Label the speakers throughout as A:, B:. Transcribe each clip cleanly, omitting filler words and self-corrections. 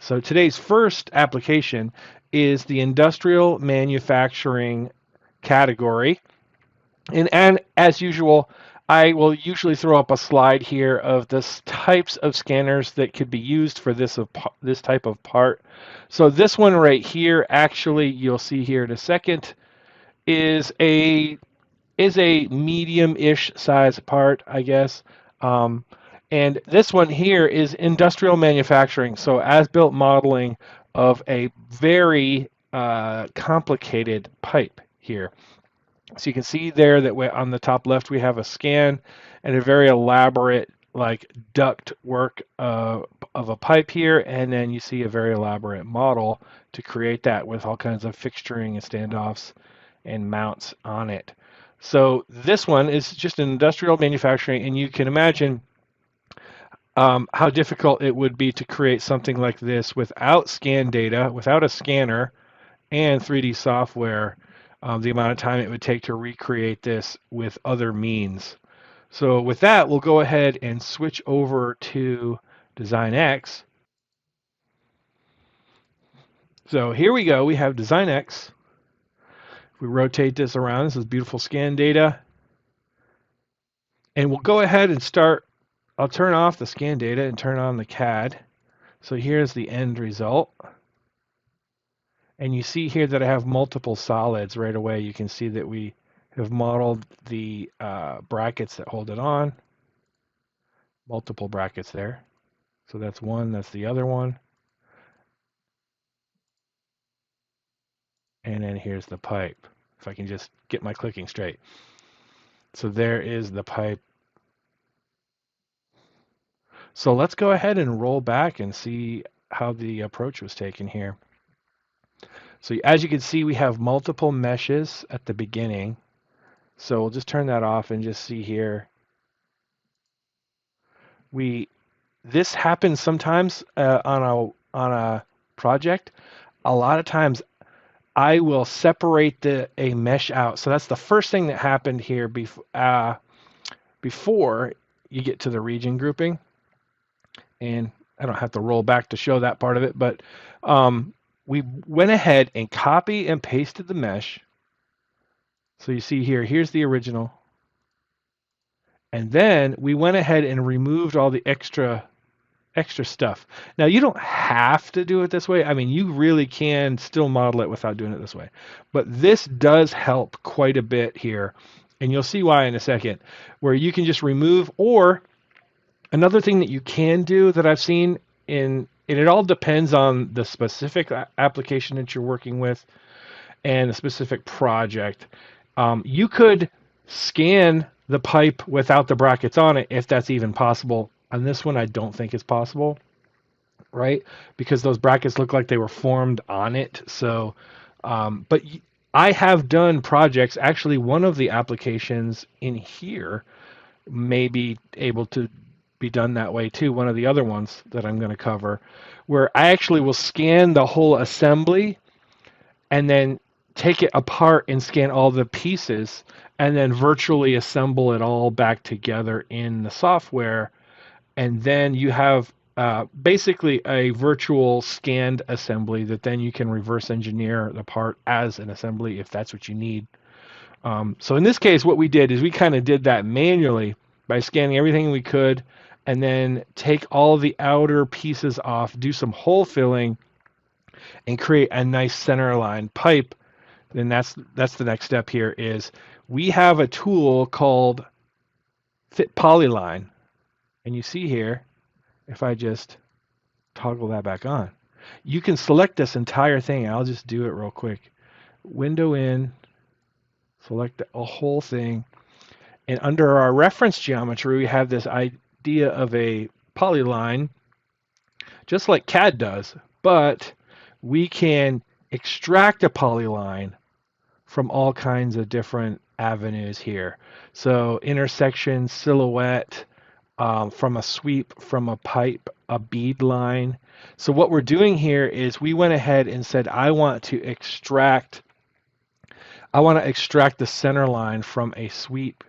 A: So today's first application is the industrial manufacturing category. And as usual, I will usually throw up a slide here of the types of scanners that could be used for this type of part. So this one right here, actually, you'll see here in a second, is a medium-ish size part, I guess. Um, and this one here is industrial manufacturing, so as-built modeling of a very complicated pipe here. So you can see there that on the top left we have a scan and a very elaborate like duct work of a pipe here, and then you see a very elaborate model to create that with all kinds of fixturing and standoffs and mounts on it. So this one is just an industrial manufacturing, and you can imagine how difficult it would be to create something like this without scan data, without a scanner, and 3D software, the amount of time it would take to recreate this with other means. So with that, we'll go ahead and switch over to Design X. So here we go. We have Design X. If we rotate this around, this is beautiful scan data. And we'll go ahead and start. I'll turn off the scan data and turn on the CAD. So here's the end result. And you see here that I have multiple solids right away. You can see that we have modeled the brackets that hold it on. Multiple brackets there. So that's one, that's the other one. And then here's the pipe. If I can just get my clicking straight. So there is the pipe. So let's go ahead and roll back and see how the approach was taken here. So as you can see, we have multiple meshes at the beginning. So we'll just turn that off and just see here. This happens sometimes on a project. A lot of times I will separate a mesh out. So that's the first thing that happened here before you get to the region grouping. And I don't have to roll back to show that part of it, but we went ahead and copy and pasted the mesh. So you see here, here's the original. And then we went ahead and removed all the extra stuff. Now you don't have to do it this way. I mean, you really can still model it without doing it this way. But this does help quite a bit here. And you'll see why in a second, where you can just remove, or another thing that you can do that I've seen and it all depends on the specific application that you're working with and the specific project. You could scan the pipe without the brackets on it if that's even possible. On this one, I don't think it's possible, right? Because those brackets look like they were formed on it. So, but I have done projects. Actually, one of the applications in here may be able to be done that way too. One of the other ones that I'm going to cover, where I actually will scan the whole assembly and then take it apart and scan all the pieces and then virtually assemble it all back together in the software. And then you have basically a virtual scanned assembly that then you can reverse engineer the part as an assembly if that's what you need. So in this case, what we did is we kind of did that manually by scanning everything we could and then take all the outer pieces off, do some hole filling, and create a nice center line pipe. Then that's the next step here is we have a tool called Fit Polyline. And you see here, if I just toggle that back on, you can select this entire thing. I'll just do it real quick. Window in, select a whole thing. And under our reference geometry, we have this idea of a polyline, just like CAD does, but we can extract a polyline from all kinds of different avenues here. So intersection, silhouette, from a sweep, from a pipe, a bead line. So what we're doing here is we went ahead and said, I want to extract the center line from a sweep.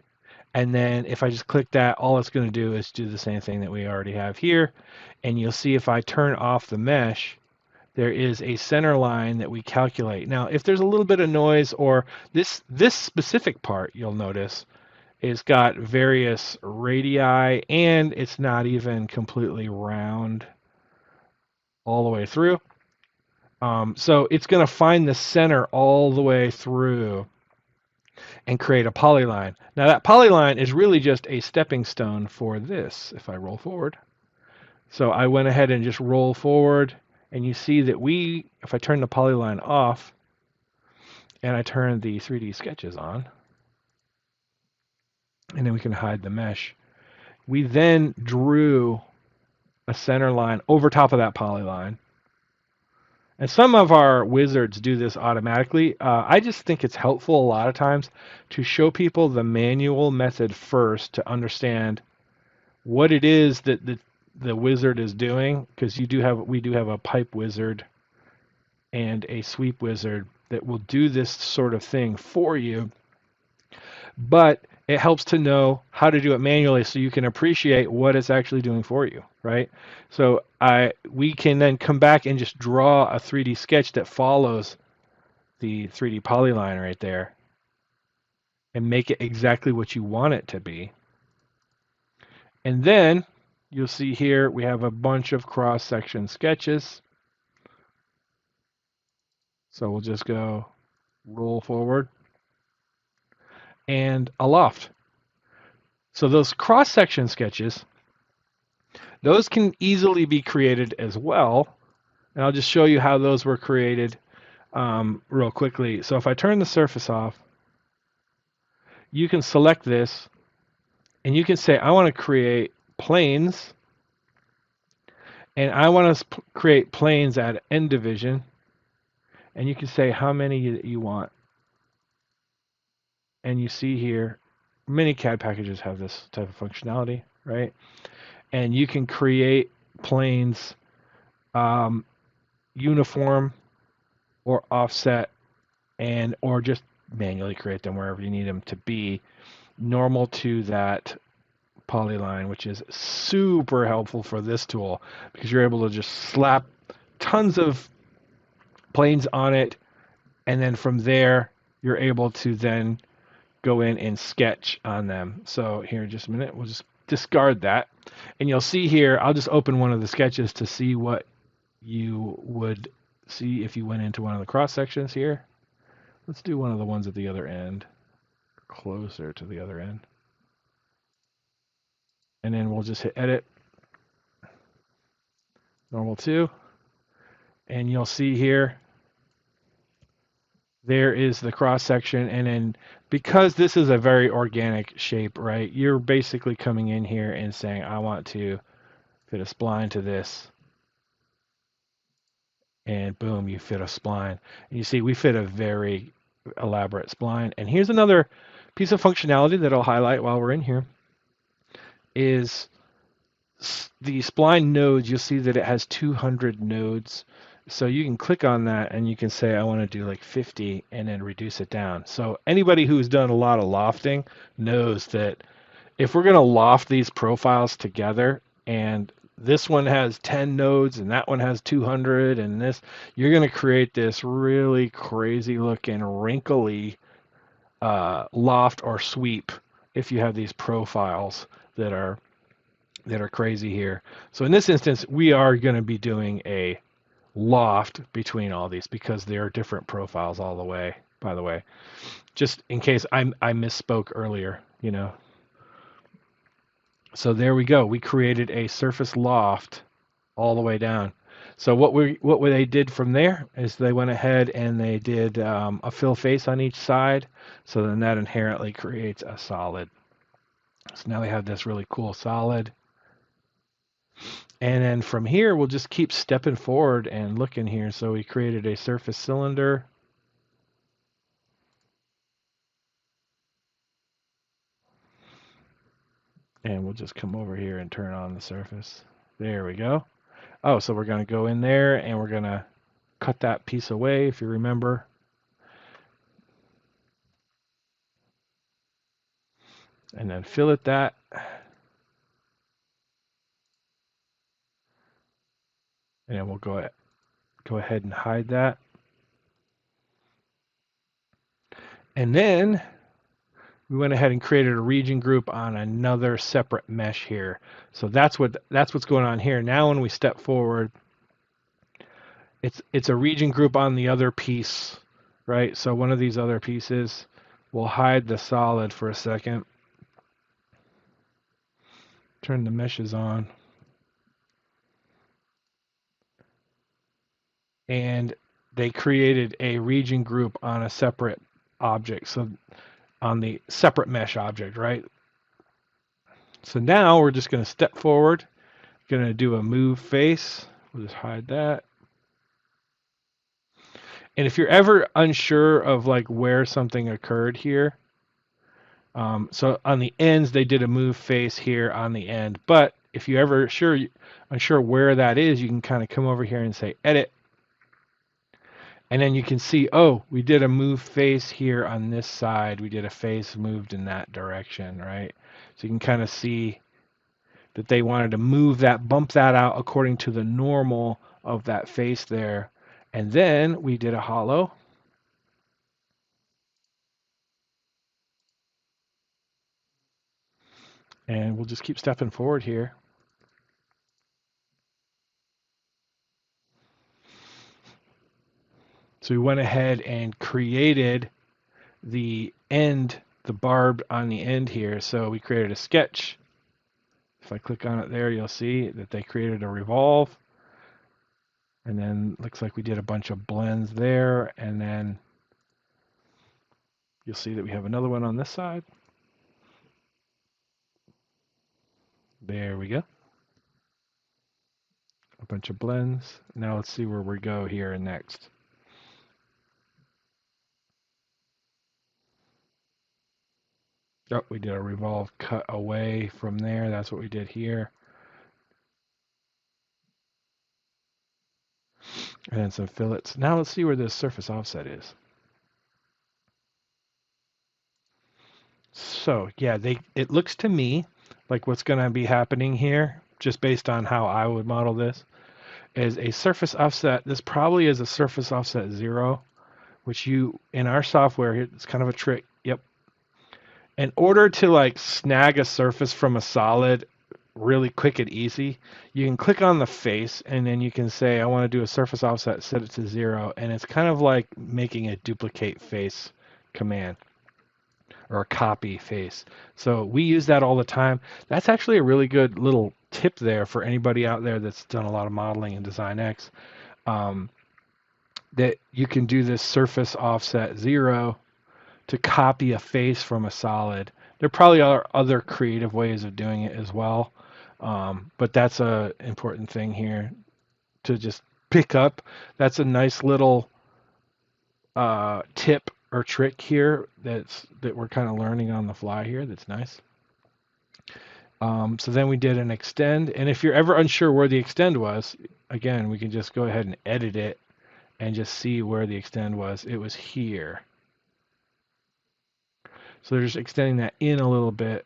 A: And then if I just click that, all it's going to do is do the same thing that we already have here. And you'll see if I turn off the mesh, there is a center line that we calculate. Now, if there's a little bit of noise, or this specific part, you'll notice, is got various radii, and it's not even completely round all the way through. So it's going to find the center all the way through and create a polyline. Now that polyline is really just a stepping stone for this. If I roll forward, so I went ahead and just roll forward, and you see that if I turn the polyline off and I turn the 3D sketches on, and then we can hide the mesh, we then drew a center line over top of that polyline. And some of our wizards do this automatically. I just think it's helpful a lot of times to show people the manual method first to understand what it is that the wizard is doing, because we do have a pipe wizard and a sweep wizard that will do this sort of thing for you. But it helps to know how to do it manually so you can appreciate what it's actually doing for you, right? So we can then come back and just draw a 3D sketch that follows the 3D polyline right there and make it exactly what you want it to be. And then you'll see here we have a bunch of cross-section sketches. So we'll just go roll forward and a loft. So those cross-section sketches, those can easily be created as well. And I'll just show you how those were created real quickly. So if I turn the surface off, you can select this and you can say, I want to create planes, and I want to create planes at end division, and you can say how many you want. And you see here, many CAD packages have this type of functionality, right? And you can create planes uniform or offset, or just manually create them wherever you need them to be, normal to that polyline, which is super helpful for this tool because you're able to just slap tons of planes on it, and then from there you're able to then go in and sketch on them. So here, just a minute, we'll just discard that, and you'll see here, I'll just open one of the sketches to see what you would see if you went into one of the cross sections here. Let's do one of the ones at the other end, closer to the other end. And then we'll just hit edit, normal 2, and you'll see here there is the cross section. And then because this is a very organic shape, right, you're basically coming in here and saying, I want to fit a spline to this, and boom, you fit a spline. And you see we fit a very elaborate spline. And here's another piece of functionality that I'll highlight while we're in here is the spline nodes. You'll see that it has 200 nodes. So you can click on that and you can say, I want to do like 50 and then reduce it down. So anybody who's done a lot of lofting knows that if we're going to loft these profiles together, and this one has 10 nodes and that one has 200 and this, you're going to create this really crazy looking wrinkly loft or sweep if you have these profiles that are crazy here. So in this instance, we are going to be doing a loft between all these because they are different profiles all the way, by the way, just in case I misspoke earlier, you know. So there we go. We created a surface loft all the way down. So what they did from there is they went ahead and they did a fill face on each side. So then that inherently creates a solid. So now we have this really cool solid. And then from here, we'll just keep stepping forward and looking here. So we created a surface cylinder. And we'll just come over here and turn on the surface. There we go. Oh, so we're going to go in there and we're going to cut that piece away, if you remember. And then fillet that. And then we'll go go ahead and hide that. And then we went ahead and created a region group on another separate mesh here. So that's what's going on here. Now when we step forward, it's a region group on the other piece, right? So one of these other pieces, we'll hide the solid for a second. Turn the meshes on. And they created a region group on a separate object. So on the separate mesh object, right? So now we're just going to step forward, going to do a move face. We'll just hide that. And if you're ever unsure of like where something occurred here, so on the ends they did a move face here on the end. But if you ever unsure where that is, you can kind of come over here and say edit. And then you can see, oh, we did a move face here on this side. We did a face moved in that direction, right? So you can kind of see that they wanted to move that, bump that out according to the normal of that face there. And then we did a hollow. And we'll just keep stepping forward here. So we went ahead and created the end, the barb on the end here. So we created a sketch. If I click on it there, you'll see that they created a revolve. And then looks like we did a bunch of blends there. And then you'll see that we have another one on this side. There we go. A bunch of blends. Now let's see where we go here next. Oh, we did a revolve cut away from there. That's what we did here. And then some fillets. Now let's see where this surface offset is. So yeah, it looks to me like what's going to be happening here, just based on how I would model this, is a surface offset. This probably is a surface offset 0, which in our software, it's kind of a trick. Yep. In order to like snag a surface from a solid really quick and easy, you can click on the face and then you can say, I want to do a surface offset, set it to 0. And it's kind of like making a duplicate face command or a copy face. So we use that all the time. That's actually a really good little tip there for anybody out there that's done a lot of modeling in Design X, that you can do this surface offset 0 to copy a face from a solid. There probably are other creative ways of doing it as well, but that's an important thing here to just pick up. That's a nice little tip or trick here that we're kind of learning on the fly here. That's nice. So then we did an extend, and if you're ever unsure where the extend was, again, we can just go ahead and edit it and just see where the extend was. It was here. So they're just extending that in a little bit.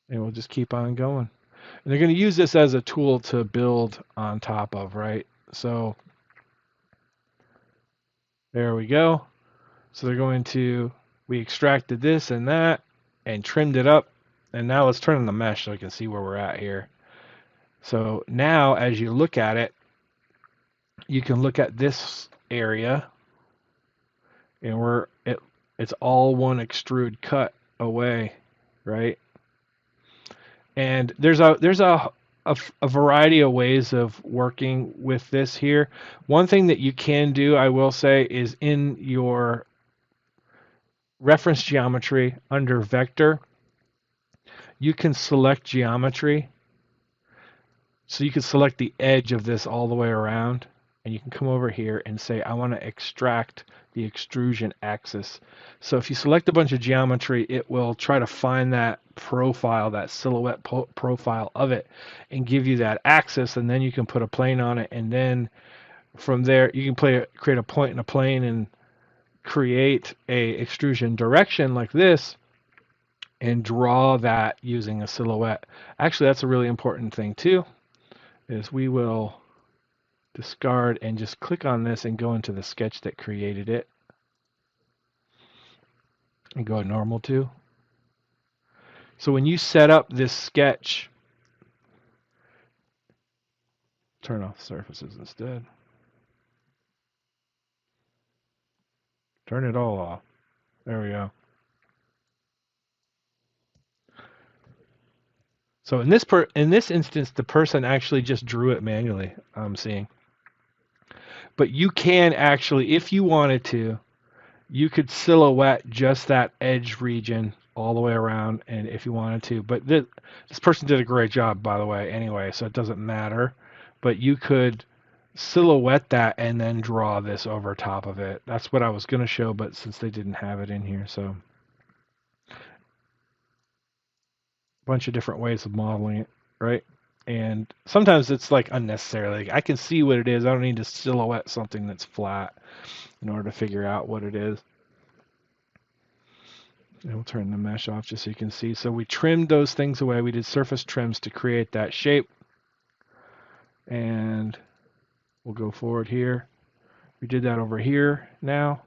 A: And we'll just keep on going. And they're going to use this as a tool to build on top of, right? So there we go. So they're going to, we extracted this and that and trimmed it up. And now let's turn on the mesh so we can see where we're at here. So now as you look at it, you can look at this area and it's all one extrude cut away, right? And there's a variety of ways of working with this here. One thing that you can do, I will say, is in your reference geometry under vector, you can select geometry. So you can select the edge of this all the way around, and you can come over here and say, I want to extract the extrusion axis. So if you select a bunch of geometry, it will try to find that profile, that silhouette profile of it, and give you that axis, and then you can put a plane on it, and then from there you can create a point and a plane and create a extrusion direction like this and draw that using a silhouette. Actually, that's a really important thing too. is we will discard and just click on this and go into the sketch that created it and go normal to. So when you set up this sketch, turn off surfaces instead. Turn it all off. There we go. So in this instance, the person actually just drew it manually, I'm seeing. But you can actually, if you wanted to, you could silhouette just that edge region all the way around, and if you wanted to. But this person did a great job, by the way, anyway, so it doesn't matter. But you could silhouette that and then draw this over top of it. That's what I was going to show, but since they didn't have it in here, so a bunch of different ways of modeling it, right? And sometimes it's like unnecessary. Like I can see what it is. I don't need to silhouette something that's flat in order to figure out what it is. And we'll turn the mesh off just so you can see. So we trimmed those things away. We did surface trims to create that shape. And we'll go forward here. We did that over here now.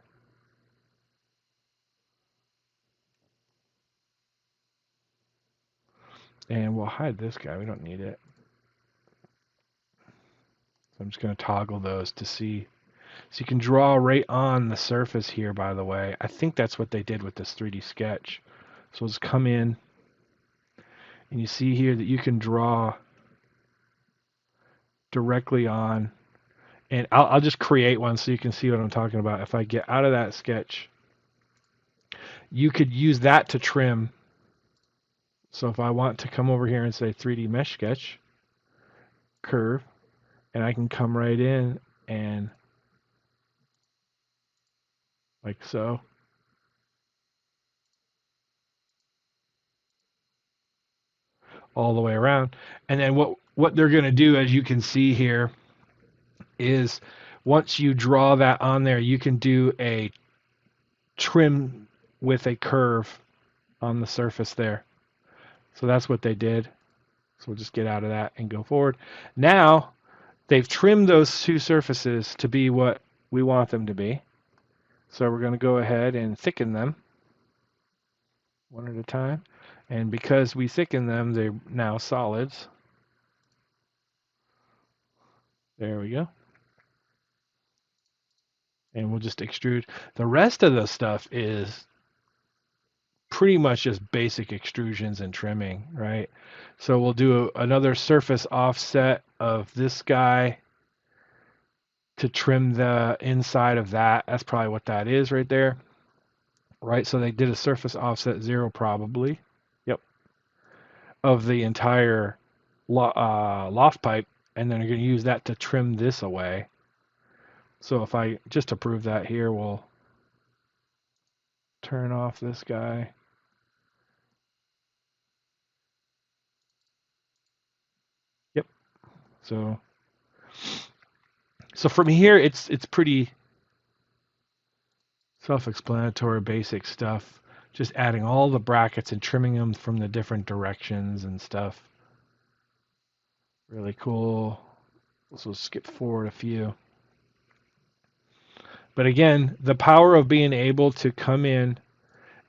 A: And we'll hide this guy. We don't need it. So I'm just going to toggle those to see. So you can draw right on the surface here, by the way. I think that's what they did with this 3D sketch. So we'll just come in. And you see here that you can draw directly on. And I'll just create one so you can see what I'm talking about. If I get out of that sketch, you could use that to trim. So if I want to come over here and say 3D mesh sketch, curve, and I can come right in and like so. All the way around. And then what they're going to do, as you can see here, is once you draw that on there, you can do a trim with a curve on the surface there. So that's what they did. So we'll just get out of that and go forward. Now, they've trimmed those two surfaces to be what we want them to be. So we're going to go ahead and thicken them one at a time. And because we thicken them, they're now solids. There we go. And we'll just extrude. The rest of the stuff is pretty much just basic extrusions and trimming, right? So we'll do another surface offset of this guy to trim the inside of that. That's probably what that is right there, right? So they did a surface offset 0 probably, yep, of the entire loft pipe, and then you're going to use that to trim this away. So if I, just to prove that here, we'll turn off this guy. Yep. So from here, it's pretty self-explanatory, basic stuff. Just adding all the brackets and trimming them from the different directions and stuff. Really cool. So we'll skip forward a few. But again, the power of being able to come in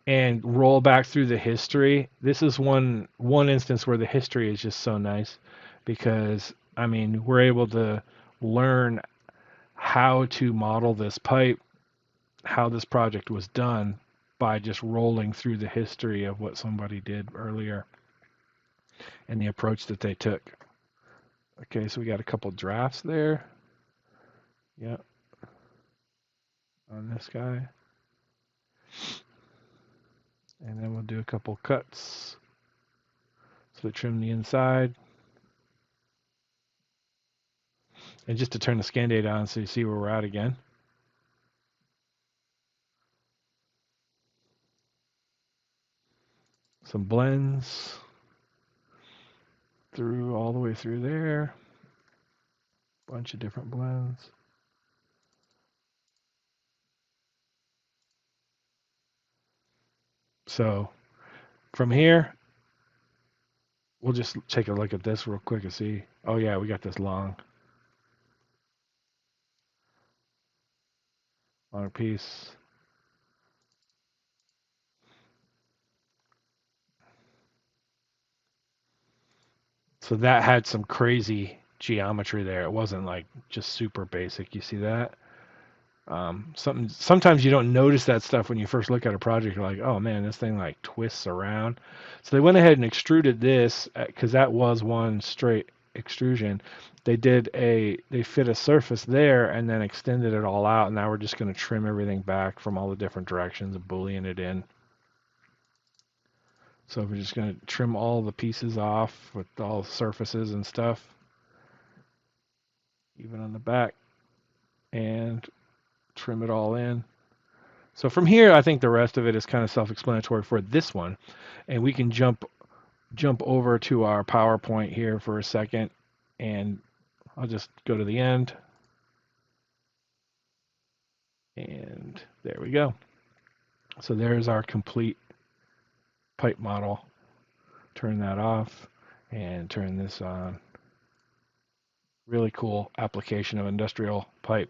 A: and roll back through the history. This is one instance where the history is just so nice because, I mean, we're able to learn how to model this pipe, how this project was done by just rolling through the history of what somebody did earlier and the approach that they took. Okay, so we got a couple drafts there. Yep. On this guy. And then we'll do a couple cuts. So trim the inside. And just to turn the scan data on so you see where we're at again. Some blends through all the way through there. Bunch of different blends. So from here, we'll just take a look at this real quick and see. Oh yeah, we got this long piece. So that had some crazy geometry there. It wasn't like just super basic. You see that? Sometimes you don't notice that stuff when you first look at a project. You're like, oh man, this thing like twists around. So they went ahead and extruded this because that was one straight extrusion. They fit a surface there and then extended it all out. And now we're just going to trim everything back from all the different directions and boolean it in. So we're just going to trim all the pieces off with all the surfaces and stuff, even on the back, and trim it all in. So from here, I think the rest of it is kind of self-explanatory for this one. And we can jump over to our PowerPoint here for a second, and I'll just go to the end. And there we go. So there's our complete pipe model. Turn that off and turn this on. Really cool application of industrial pipe.